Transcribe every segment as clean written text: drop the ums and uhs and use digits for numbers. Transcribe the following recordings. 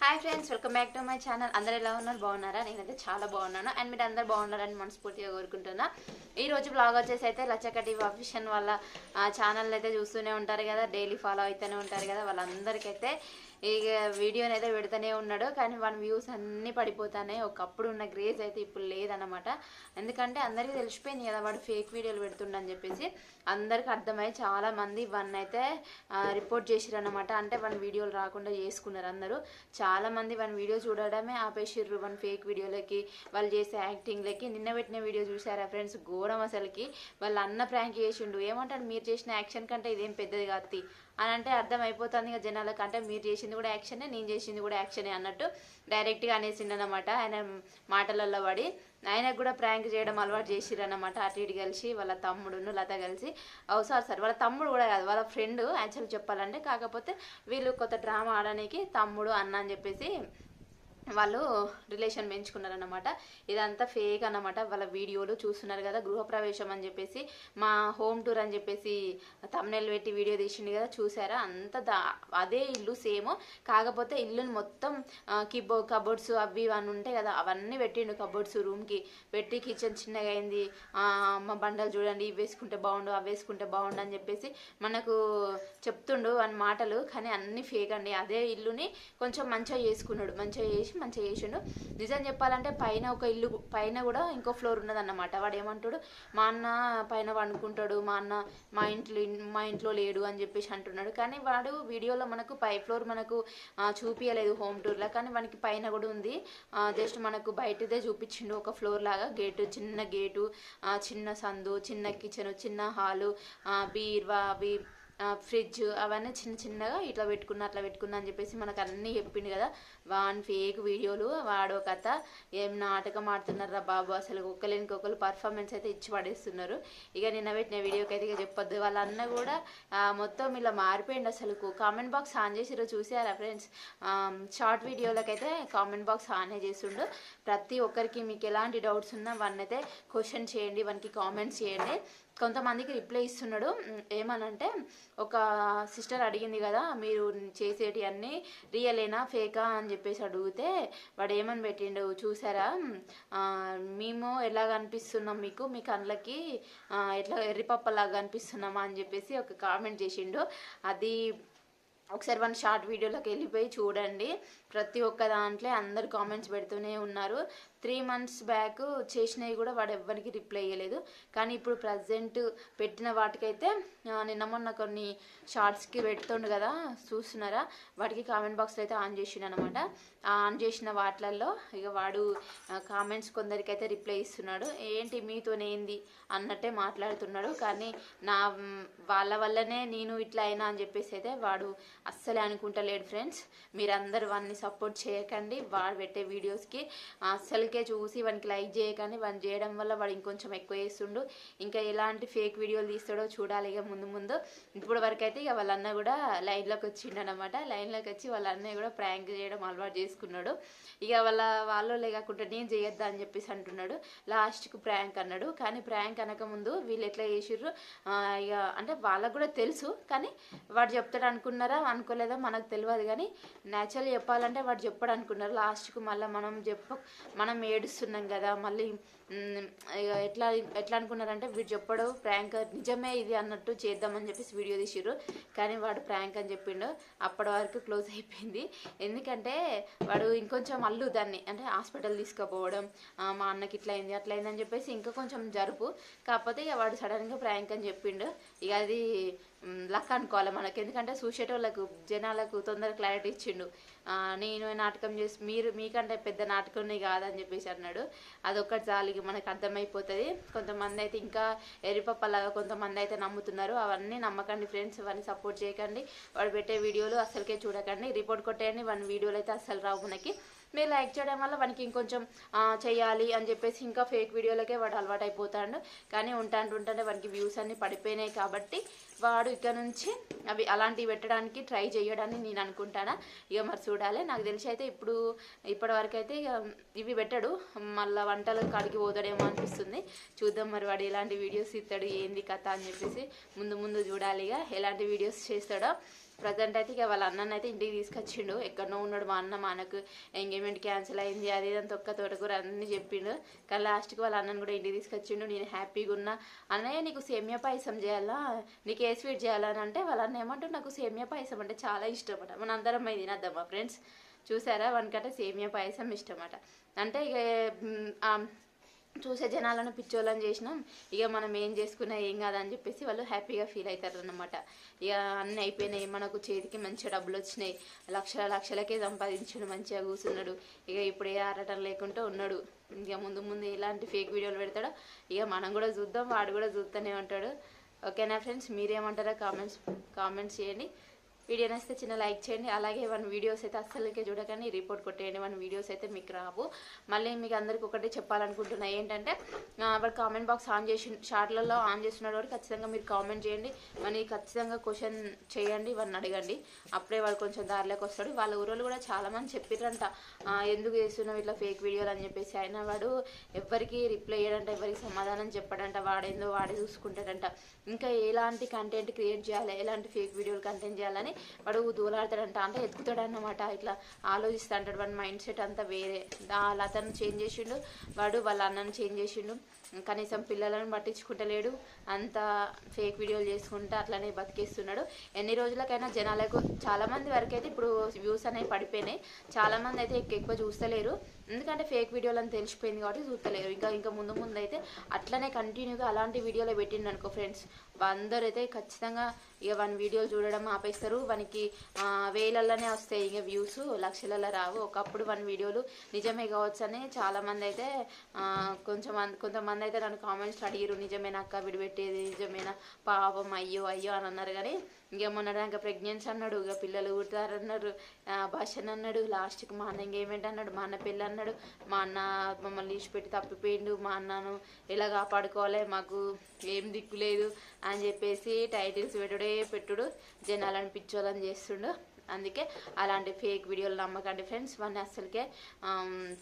Hi friends, welcome back to my channel. అందరు ఎలా ఉన్నారు? బాగున్నారా? నేనైతే చాలా బాగున్నాను అండ్ మీరు అందరు బాగున్నారని మనస్ఫూర్తిగా కోరుకుంటున్నా. ఈ రోజు బ్లాగ్ వచ్చేసి అయితే లచ్చక్క టీవీ అఫీషియల్ వాళ్ళ ఛానల్ అయితే చూస్తూనే ఉంటారు కదా, డైలీ ఫాలో అవుతూనే ఉంటారు కదా, వాళ్ళందరికైతే ఇక వీడియోని అయితే పెడుతూనే ఉన్నాడు. కానీ వన్ వ్యూస్ అన్నీ పడిపోతాయి. ఒకప్పుడు ఉన్న గ్రేజ్ అయితే ఇప్పుడు లేదన్నమాట. ఎందుకంటే అందరికీ తెలిసిపోయింది కదా వాడు ఫేక్ వీడియోలు పెడుతుండని చెప్పేసి. అందరికి అర్థమై చాలా మంది వన్ అయితే రిపోర్ట్ చేసిర్రు అనమాట. అంటే వన్ వీడియోలు రాకుండా చేసుకున్నారు అందరూ. చాలా మంది వన్ వీడియో చూడడమే ఆపేసిర్రు వన్ ఫేక్ వీడియోలకి, వాళ్ళు చేసే యాక్టింగ్లకి. నిన్న పెట్టిన వీడియో చూసారా ఫ్రెండ్స్? ఘోరం అసలుకి. వాళ్ళ అన్న ప్రాంక్ చేసిండు. ఏమంటాడు, మీరు చేసిన యాక్షన్ కంటే ఇదేం పెద్దది కాదు అని అంటే అర్థం అయిపోతుంది ఇక జనాలకు. అంటే మీరు చేసింది కూడా యాక్షనే, నేను చేసింది కూడా యాక్షనే అన్నట్టు డైరెక్ట్గా అనేసిండనమాట. ఆయన మాటలలో పడి ఆయనకు కూడా ప్రాంక్ చేయడం అలవాటు చేసిరన్నమాట. అటు ఇటు కలిసి వాళ్ళ తమ్ముడును లత కలిసి. సారీ వాళ్ళ తమ్ముడు కూడా కాదు, వాళ్ళ ఫ్రెండ్ యాక్చువల్ చెప్పాలంటే. కాకపోతే వీళ్ళు కొత్త డ్రామా ఆడడానికి తమ్ముడు అన్న అని చెప్పేసి వాళ్ళు రిలేషన్ పెంచుకున్నారన్నమాట. ఇదంతా ఫేక్ అన్నమాట. వాళ్ళ వీడియోలు చూస్తున్నారు కదా, గృహప్రవేశం అని చెప్పేసి, మా హోమ్ టూర్ అని చెప్పేసి తమ్నెల్ పెట్టి వీడియో తీసిండు కదా, చూసారా? అంత అదే ఇల్లు సేమ్. కాకపోతే ఇల్లుని మొత్తం కబోర్డ్స్ అవి ఇవన్నీ ఉంటాయి కదా, అవన్నీ పెట్టిండు. కబోర్డ్స్ రూమ్కి పెట్టి, కిచెన్ చిన్నగా అయింది, అమ్మ బండలు చూడండి, ఇవి వేసుకుంటే బాగుండు, అవి వేసుకుంటే బాగుండు అని చెప్పేసి మనకు చెప్తుండు అని మాటలు. కానీ అన్ని ఫేక్ అండి. అదే ఇల్లుని కొంచెం మంచిగా చేసుకున్నాడు, మంచిగా చేసిండు. నిజం చెప్పాలంటే పైన ఒక ఇల్లు పైన కూడా ఇంకో ఫ్లోర్ ఉన్నదన్నమాట. వాడు ఏమంటాడు, మా అన్న పైన వండుకుంటాడు, మా అన్న మా ఇంట్లో లేడు అని చెప్పేసి అంటున్నాడు. కానీ వాడు వీడియోలో మనకు పై ఫ్లోర్ మనకు చూపించలేదు హోమ్ టూర్లో. కానీ వానికి పైన కూడా ఉంది. జస్ట్ మనకు బయటదే చూపించిండు, ఒక ఫ్లోర్ లాగా. గేటు, చిన్న గేటు, చిన్న సందు, చిన్న కిచెన్, చిన్న హాలు, బీర్వా, అవి ఫ్రిడ్జ్, అవన్నీ చిన్నగా ఇట్లా పెట్టుకున్నా అట్లా పెట్టుకున్నా అని చెప్పేసి మనకు అన్నీ చెప్పిండు కదా. వాన్ ఫేక్ వీడియోలు, వాడో కథ. ఏం నాటకం ఆడుతున్నారా బాబు అసలు. ఒక్కరు పర్ఫార్మెన్స్ అయితే ఇచ్చి పడేస్తున్నారు. ఇక నిన్న పెట్టిన వీడియోకి అయితే ఇక చెప్పొద్దు. వాళ్ళ అన్న కూడా మొత్తం ఇలా మారిపోయింది అసలు. కామెంట్ బాక్స్ ఆన్ చేసిరో చూసారా ఫ్రెండ్స్? షార్ట్ వీడియోలకైతే కామెంట్ బాక్స్ ఆనే చేస్తుండు. ప్రతి ఒక్కరికి మీకు ఎలాంటి డౌట్స్ ఉన్నా వన్ అయితే క్వశ్చన్ చేయండి, వన్కి కామెంట్స్ చేయండి. కొంతమందికి రిప్లై ఇస్తున్నాడు. ఏమనంటే, ఒక సిస్టర్ అడిగింది కదా, మీరు చేసేటి అన్నీ రియలేనా ఫేకా అని చెప్పేసి అడిగితే వాడు ఏమని పెట్టిండు చూసారా? మేము ఎలా కనిపిస్తున్నాం మీకు, మీ కళ్ళకి ఎట్లా ఎర్రిపప్పలాగా కనిపిస్తున్నామా అని చెప్పేసి ఒక కామెంట్ చేసిండు. అది ఒకసారి వన్ షార్ట్ వీడియోలోకి వెళ్ళిపోయి చూడండి. ప్రతి ఒక్క దాంట్లో అందరు కామెంట్స్ పెడుతూనే ఉన్నారు. 3 months బ్యాక్ చేసినవి కూడా వాడు ఎవ్వరికి రిప్లై ఇవ్వలేదు. కానీ ఇప్పుడు ప్రజెంట్ పెట్టిన వాటికైతే నిన్న మొన్న కొన్ని షార్ట్స్కి పెడుతుండు కదా, చూస్తున్నారా? వాటికి కామెంట్ బాక్స్లో అయితే ఆన్ చేసిండు అనమాట. ఆన్ చేసిన వాటిలలో ఇక వాడు కామెంట్స్ కొందరికైతే రిప్లై ఇస్తున్నాడు. ఏంటి మీతోనేంది అన్నట్టే మాట్లాడుతున్నాడు. కానీ వాళ్ళ వల్లనే నేను ఇట్లా అయినా అని చెప్పేసి అయితే వాడు అస్సలే అనుకుంటలేడు ఫ్రెండ్స్. మీరందరూ వాడిని సపోర్ట్ చేయకండి. వాడు పెట్టే వీడియోస్కి అస్సలకే చూసి వానికి లైక్ చేయకండి. వాడిని చేయడం వల్ల వాడు ఇంకొంచెం ఎక్కువ చేస్తుండు. ఇంకా ఎలాంటి ఫేక్ వీడియోలు తీస్తాడో చూడాలి ఇక ముందు. ఇప్పుడు వరకు అయితే ఇక వాళ్ళ అన్న కూడా లైన్లోకి వచ్చిండు అనమాట. లైన్లోకి వచ్చి వాళ్ళ అన్నయ్య కూడా ప్రాంక్ చేయడం అలవాటు చేసుకున్నాడు. ఇక వాళ్ళు లేకుండా నేను చేయొద్దా అని చెప్పేసి అంటున్నాడు. లాస్ట్కు ప్రాంక్ అన్నాడు. కానీ ప్రాంక్ అనకముందు వీళ్ళు ఎట్లా చేసిర్రు ఇక అంటే వాళ్ళకు కూడా తెలుసు. కానీ వాడు చెప్తాడు అనుకున్నారా అనుకోలేదా మనకు తెలియదు. కానీ న్యాచురల్ చెప్పాలంటే వాడు చెప్పాడు అనుకున్నారు. లాస్ట్కు మళ్ళీ మనం ఏడుస్తున్నాం కదా, మళ్ళీ ఎట్లా అనుకున్నారంటే వీడు చెప్పాడు ప్రాంక్ నిజమే ఇది అన్నట్టు చేద్దామని చెప్పేసి వీడియో తీసిర్రు. కానీ వాడు ప్రాంక్ అని చెప్పిండు. అప్పటి వరకు క్లోజ్ అయిపోయింది. ఎందుకంటే వాడు ఇంకొంచెం అల్లు దాన్ని అంటే హాస్పిటల్ తీసుకుపోవడం, మా అన్నకి ఇట్లా అయింది అట్లా అయిందని చెప్పేసి ఇంకా కొంచెం జరుపు. కాకపోతే ఇక వాడు సడన్గా ప్రాంక్ అని చెప్పిండు. ఇక అది లక్ అనుకోవాలి మనకి. ఎందుకంటే చూసేటోళ్ళకు జనాలకు తొందరగా క్లారిటీ ఇచ్చిండు. నేను నాటకం చేసి మీకంటే పెద్ద నాటకం కాదని చెప్పేసి అన్నాడు. అదొక్కటి చాలికి మనకు అర్థమైపోతుంది. కొంతమంది అయితే ఇంకా ఎరిపప్పలాగా కొంతమంది అయితే నమ్ముతున్నారు. అవన్నీ నమ్మకండి ఫ్రెండ్స్. అవన్నీ సపోర్ట్ చేయకండి. వాడు పెట్టే వీడియోలు అస్సలకే చూడకండి. రిపోర్ట్ కొట్టేయండి. వాడి వీడియోలు అయితే అస్సలు రావు మనకి. మీరు లైక్ చేయడం వల్ల వానికి ఇంకొంచెం చేయాలి అని చెప్పేసి ఇంకా ఫేక్ వీడియోలకే వాడు అలవాటు అయిపోతాడు. కానీ ఉంటాంటే వానికి వ్యూస్ అన్నీ పడిపోయినాయి. కాబట్టి వాడు ఇక్కడ నుంచి అవి అలాంటివి పెట్టడానికి ట్రై చేయడాన్ని నేను అనుకుంటానా. ఇక మరి చూడాలి. నాకు తెలిసి అయితే ఇప్పటివరకు అయితే ఇక ఇవి పెట్టాడు. మళ్ళీ వంటల కాడికి పోతాడేమో అనిపిస్తుంది. చూద్దాం మరి వాడు ఎలాంటి వీడియోస్ ఇస్తాడు, ఏంది కథ అని చెప్పేసి ముందు చూడాలి. ఇక ఎలాంటి వీడియోస్ చేస్తాడో ప్రజెంట్ అయితే ఇక వాళ్ళ అన్నని అయితే ఇంటికి తీసుకొచ్చిండు. ఎక్కడనో ఉన్నాడు మా అన్న, మనకు ఎంగేజ్మెంట్ క్యాన్సిల్ అయింది అది ఇదంతా ఒక్క తోటకూర అన్నీ చెప్పిండు. కానీ లాస్ట్కి వాళ్ళ అన్నని కూడా ఇంటికి తీసుకొచ్చిండు. నేను హ్యాపీగా ఉన్నా. అన్నయ్య నీకు సేమియా పాయసం చేయాలా, నీకు ఏ స్వీట్ చేయాలని అంటే వాళ్ళ అన్న ఏమంటారు, నాకు సేమియా పాయసం అంటే చాలా ఇష్టం అట. మన అందరం అయి తినద్దామా ఫ్రెండ్స్, చూసారా వానికంటే సేమియా పాయసం ఇష్టం అట. అంటే ఇక చూసే జనాలను పిచ్చోళ్ళని చేసినాం, ఇక మనం ఏం చేసుకున్నా ఏం కాదని చెప్పేసి వాళ్ళు హ్యాపీగా ఫీల్ అవుతారు అన్నమాట. ఇక అన్నీ అయిపోయినాయి, మనకు చేతికి మంచిగా డబ్బులు వచ్చినాయి, లక్షలకే సంపాదించుడు, మంచిగా కూర్చున్నాడు. ఇక ఇప్పుడు ఏ ఆరాటం లేకుండా ఉన్నాడు. ఇక ముందు ముందు ఎలాంటి ఫేక్ వీడియోలు పెడతాడో ఇక మనం కూడా చూద్దాం, వాడు కూడా చూస్తూనే ఉంటాడు. ఓకేనా ఫ్రెండ్స్, మీరేమంటారో కామెంట్స్ చేయండి. వీడియో నచ్చితే చిన్న లైక్ చేయండి. అలాగే వన్ వీడియోస్ అయితే అస్సలకే చూడకండి, రిపోర్ట్ కొట్టేయండి. వన్ వీడియోస్ అయితే మీకు రావు. మళ్ళీ మీకు అందరికి ఒకటి చెప్పాలనుకుంటున్నా ఏంటంటే, వాడు కామెంట్ బాక్స్ ఆన్ చేసి షార్ట్లలో ఆన్ చేస్తున్నాడు వాడు, ఖచ్చితంగా మీరు కామెంట్ చేయండి. మరి ఖచ్చితంగా క్వశ్చన్ చేయండి, వాడిని అడగండి. అప్పుడే వాడు కొంచెం దారిలోకి వస్తాడు. వాళ్ళ ఊరోళ్ళు కూడా చాలామంది చెప్పిర్రంట ఎందుకు చేస్తున్నావు ఇట్లా ఫేక్ వీడియోలు అని చెప్పేసి. అయినా వాడు ఎవరికి రిప్లై చేయడంట, ఎవరికి సమాధానం చెప్పడంట, వాడేందో వాడే చూసుకుంటాడంట. ఇంకా ఎలాంటి కంటెంట్ క్రియేట్ చేయాలి, ఎలాంటి ఫేక్ వీడియోలు కంటెంట్ చేయాలని వాడు దూలాడతాడంట. అంటే ఎత్తుకుతాడన్నమాట, ఇట్లా ఆలోచిస్తా అంటాడు. వాడి మైండ్ సెట్ అంతా వేరే. అతను చేంజ్ చేసిండు, వాడు వాళ్ళ అన్నను చేంజ్ చేసిండు. కనీసం పిల్లలను పట్టించుకుంటలేడు, అంత ఫేక్ వీడియోలు చేసుకుంటా అట్లనే బతికేస్తున్నాడు. ఎన్ని రోజులకైనా జనాలకు చాలామంది వరకు అయితే ఇప్పుడు వ్యూస్ అనేవి పడిపోయినాయి. చాలామంది అయితే ఎక్కువ చూస్తలేరు, ఎందుకంటే ఫేక్ వీడియోలు అని తెలిసిపోయింది కాబట్టి చూస్తలేరు. ఇంకా ముందు అయితే అట్లనే కంటిన్యూగా అలాంటి వీడియోలో పెట్టిండు అనుకో ఫ్రెండ్స్, అందరూ అయితే ఖచ్చితంగా ఇక వన్ వీడియోలు చూడడం ఆపేస్తారు. వానికి వేలల్లోనే వస్తాయి, ఇక వ్యూస్ లక్షలలో రావు. ఒకప్పుడు వన్ వీడియోలు నిజమే కావచ్చు అని చాలామంది అయితే కొంతమంది అయితే నన్ను కామెంట్స్ అడిగారు, నిజమేనా అక్క విడిపెట్టేది, నిజమేనా, పాపం అయ్యో అని అన్నారు. కానీ ఇంకేమన్నాడు, ప్రెగ్నెన్సీ అన్నాడు, ఇక పిల్లలు పుడతారన్నారు, భాషను అన్నాడు, లాస్ట్కి మా అన్న ఎంగేజ్మెంట్ అన్నాడు, మా అన్న పెళ్ళి అన్నాడు, మా అన్న మమ్మల్ని తీసిపెట్టి తప్పిపోయిండు, మా అన్నను ఎలా కాపాడుకోవాలి, మాకు ఏం దిక్కు లేదు అని చెప్పేసి టైటిల్స్ పెట్టుడు జనాలను పిచ్చోళ్ళని చేస్తుండు. అందుకే అలాంటి ఫేక్ వీడియోలు నమ్మకండి ఫ్రెండ్స్. వాడిని అస్సలకే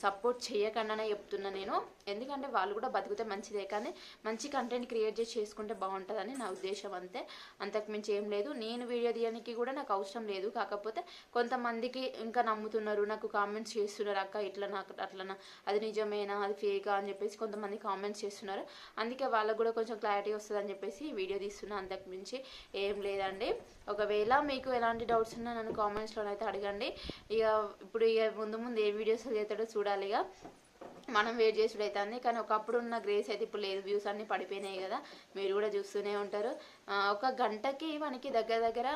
సపోర్ట్ చేయకుండానే చెప్తున్నా నేను, ఎందుకంటే వాళ్ళు కూడా బతికితే మంచిదే, కానీ మంచి కంటెంట్ క్రియేట్ చేసి చేసుకుంటే బాగుంటుందని నా ఉద్దేశం, అంతే, అంతకుమించి ఏం లేదు. నేను వీడియో తీయడానికి కూడా నాకు అవసరం లేదు, కాకపోతే కొంతమందికి ఇంకా నమ్ముతున్నారు, నాకు కామెంట్స్ చేస్తున్నారు, అక్క ఇట్లా నాకు అట్లనా, అది నిజమేనా అది ఫేకా అని చెప్పేసి కొంతమంది కామెంట్స్ చేస్తున్నారు. అందుకే వాళ్ళకు కూడా కొంచెం క్లారిటీ వస్తుంది అని చెప్పేసి వీడియో తీస్తున్నా, అంతకుమించి ఏం లేదండి. ఒకవేళ మీకు ఎలాంటి డౌట్స్ ఉన్నా నన్ను కామెంట్స్లో అయితే అడగండి. ఇక ఇప్పుడు ముందు ఏ వీడియోస్ చేస్తాడో చూడాలి. ఇక మనం వెయిట్ చేసుడు అవుతుంది. కానీ ఒకప్పుడు ఉన్న గ్రేస్ అయితే ఇప్పుడు లేదు, వ్యూస్ అన్నీ పడిపోయినాయి కదా, మీరు కూడా చూస్తూనే ఉంటారు. ఒక గంటకి మనకి దగ్గర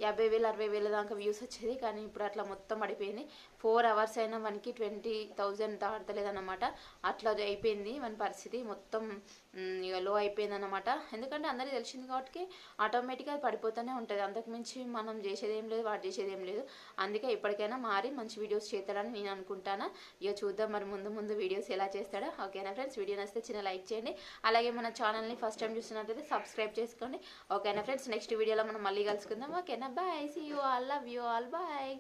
50,000 60,000 దాకా వ్యూస్ వచ్చేది, కానీ ఇప్పుడు అట్లా మొత్తం పడిపోయింది. 4 hours అయినా మనకి 20,000 దాటలేదన్నమాట. అట్లా అయిపోయింది మన పరిస్థితి, మొత్తం ఇక లో అయిపోయింది అన్నమాట. ఎందుకంటే అందరికీ తెలిసింది కాబట్టి ఆటోమేటిక్గా అది పడిపోతూనే ఉంటుంది, అంతకుమించి మనం చేసేది ఏం లేదు, వాడు చేసేది ఏం లేదు. అందుకే ఇప్పటికైనా మారి మంచి వీడియోస్ చేస్తాడని నేను అనుకుంటాను. ఇక చూద్దాం మరి ముందు వీడియోస్ ఎలా చేస్తాడో. ఓకేనా ఫ్రెండ్స్, వీడియో నచ్చితే చిన్న లైక్ చేయండి. అలాగే మన ఛానల్ని ఫస్ట్ టైం చూస్తున్నట్లయితే సబ్స్క్రైబ్ చేసుకోండి. ఓకేనా ఫ్రెండ్స్, నెక్స్ట్ వీడియోలో మనం మళ్ళీ కలుసుకుందాం. ఓకేనా, bye, see you all, love you all, bye.